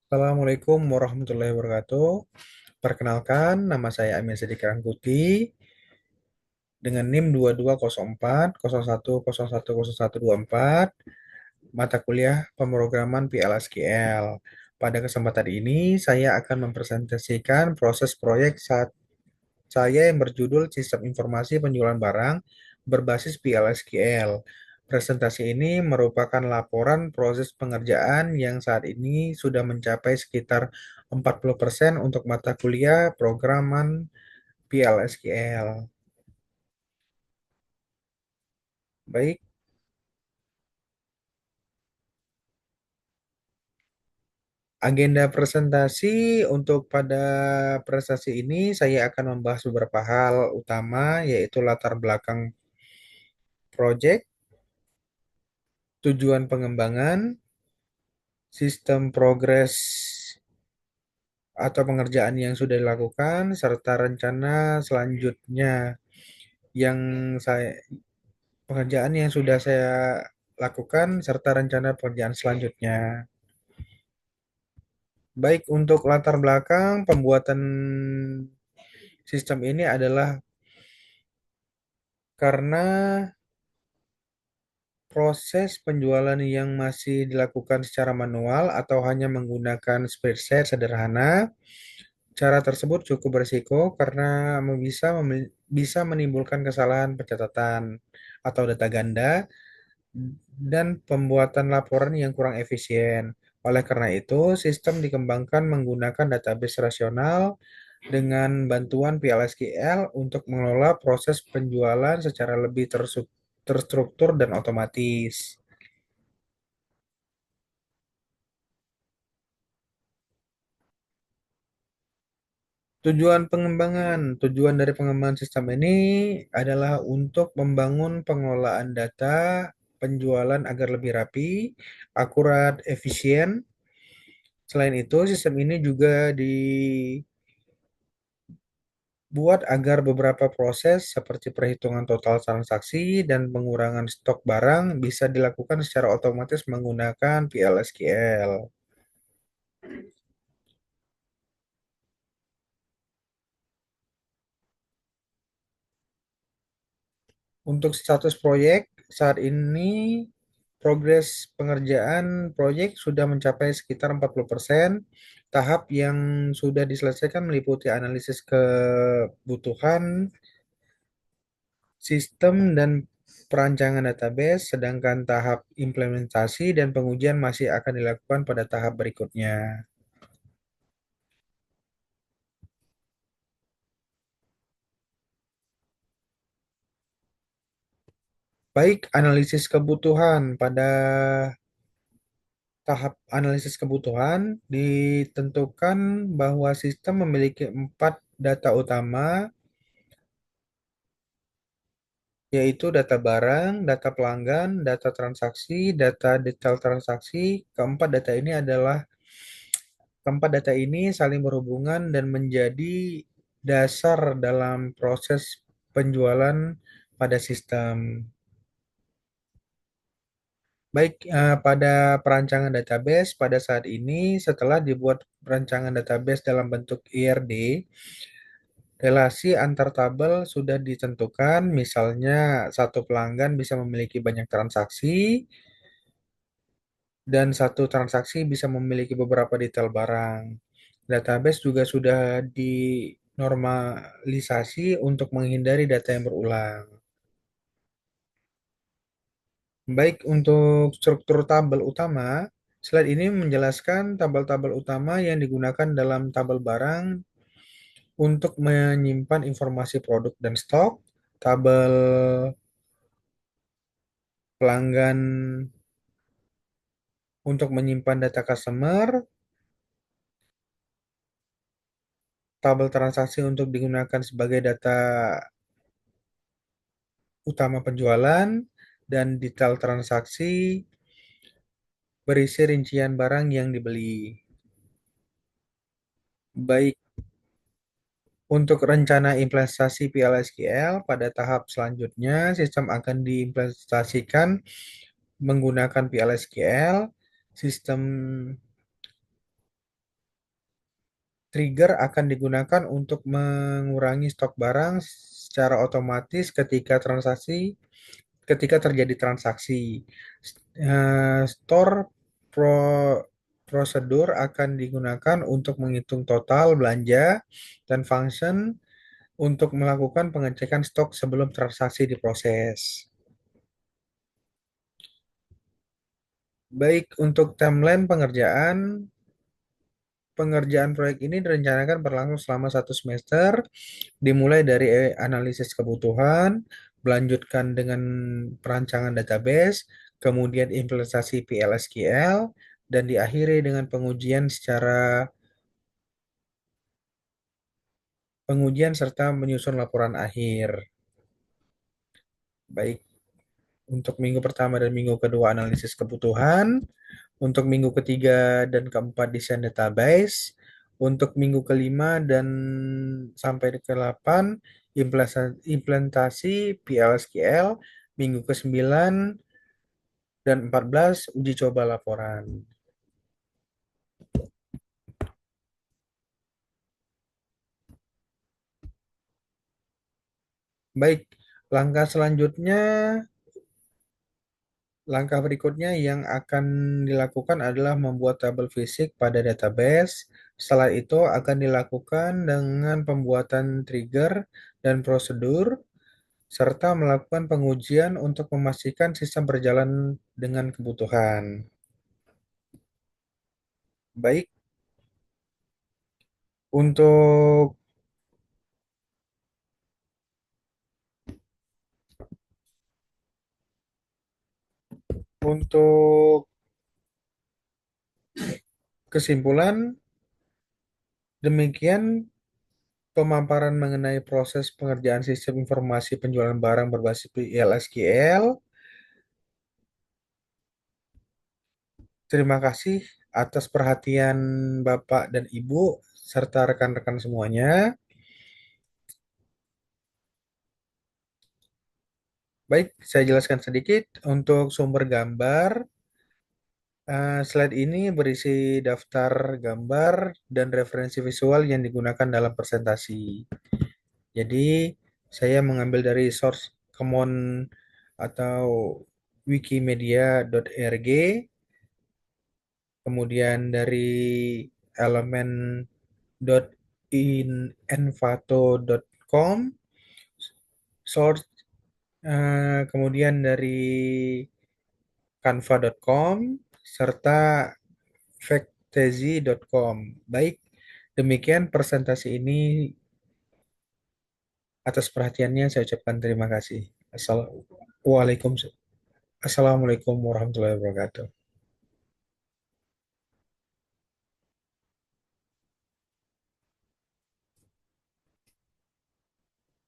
Assalamualaikum warahmatullahi wabarakatuh. Perkenalkan, nama saya Amin Sidik Rangkuti dengan NIM 220401010124, mata kuliah pemrograman PLSQL. Pada kesempatan ini, saya akan mempresentasikan proses proyek saat saya yang berjudul Sistem Informasi Penjualan Barang berbasis PLSQL. Presentasi ini merupakan laporan proses pengerjaan yang saat ini sudah mencapai sekitar 40% untuk mata kuliah programan PLSQL. Baik, agenda presentasi untuk pada presentasi ini saya akan membahas beberapa hal utama, yaitu latar belakang proyek, tujuan pengembangan, sistem progres atau pengerjaan yang sudah dilakukan, serta rencana selanjutnya yang saya pengerjaan yang sudah saya lakukan, serta rencana pekerjaan selanjutnya. Baik, untuk latar belakang pembuatan sistem ini adalah karena proses penjualan yang masih dilakukan secara manual atau hanya menggunakan spreadsheet sederhana. Cara tersebut cukup berisiko karena bisa menimbulkan kesalahan pencatatan atau data ganda dan pembuatan laporan yang kurang efisien. Oleh karena itu, sistem dikembangkan menggunakan database rasional dengan bantuan PLSQL untuk mengelola proses penjualan secara lebih terstruktur dan otomatis. Tujuan dari pengembangan sistem ini adalah untuk membangun pengelolaan data penjualan agar lebih rapi, akurat, efisien. Selain itu, sistem ini juga dibuat agar beberapa proses seperti perhitungan total transaksi dan pengurangan stok barang bisa dilakukan secara otomatis menggunakan PLSQL. Untuk status proyek, saat ini progres pengerjaan proyek sudah mencapai sekitar 40%. Tahap yang sudah diselesaikan meliputi analisis kebutuhan, sistem, dan perancangan database, sedangkan tahap implementasi dan pengujian masih akan dilakukan pada tahap berikutnya. Baik, analisis kebutuhan. Pada tahap analisis kebutuhan ditentukan bahwa sistem memiliki 4 data utama, yaitu data barang, data pelanggan, data transaksi, data detail transaksi. Keempat data ini saling berhubungan dan menjadi dasar dalam proses penjualan pada sistem. Baik, pada perancangan database pada saat ini setelah dibuat perancangan database dalam bentuk IRD, relasi antar tabel sudah ditentukan, misalnya satu pelanggan bisa memiliki banyak transaksi dan satu transaksi bisa memiliki beberapa detail barang. Database juga sudah dinormalisasi untuk menghindari data yang berulang. Baik, untuk struktur tabel utama, slide ini menjelaskan tabel-tabel utama yang digunakan dalam tabel barang untuk menyimpan informasi produk dan stok, tabel pelanggan untuk menyimpan data customer, tabel transaksi untuk digunakan sebagai data utama penjualan, dan detail transaksi berisi rincian barang yang dibeli. Baik, untuk rencana implementasi PLSQL pada tahap selanjutnya, sistem akan diimplementasikan menggunakan PLSQL, sistem trigger akan digunakan untuk mengurangi stok barang secara otomatis ketika terjadi transaksi. Store prosedur akan digunakan untuk menghitung total belanja dan function untuk melakukan pengecekan stok sebelum transaksi diproses. Baik, untuk timeline pengerjaan proyek ini direncanakan berlangsung selama 1 semester, dimulai dari analisis kebutuhan, melanjutkan dengan perancangan database, kemudian implementasi PLSQL, dan diakhiri dengan pengujian serta menyusun laporan akhir. Baik, untuk minggu pertama dan minggu kedua analisis kebutuhan, untuk minggu ketiga dan keempat desain database, untuk minggu kelima dan sampai ke-8 implementasi PLSQL, minggu ke-9 dan 14 uji coba laporan. Baik, langkah selanjutnya, langkah berikutnya yang akan dilakukan adalah membuat tabel fisik pada database. Setelah itu akan dilakukan dengan pembuatan trigger dan prosedur, serta melakukan pengujian untuk memastikan sistem berjalan dengan kebutuhan. Baik, untuk untuk kesimpulan, demikian pemaparan mengenai proses pengerjaan sistem informasi penjualan barang berbasis PLSQL. Terima kasih atas perhatian Bapak dan Ibu serta rekan-rekan semuanya. Baik, saya jelaskan sedikit untuk sumber gambar. Slide ini berisi daftar gambar dan referensi visual yang digunakan dalam presentasi. Jadi, saya mengambil dari source common atau wikimedia.org, kemudian dari elemen.envato.com, source, kemudian dari canva.com, serta factezi.com. Baik, demikian presentasi ini. Atas perhatiannya saya ucapkan terima kasih. Assalamualaikum warahmatullahi wabarakatuh.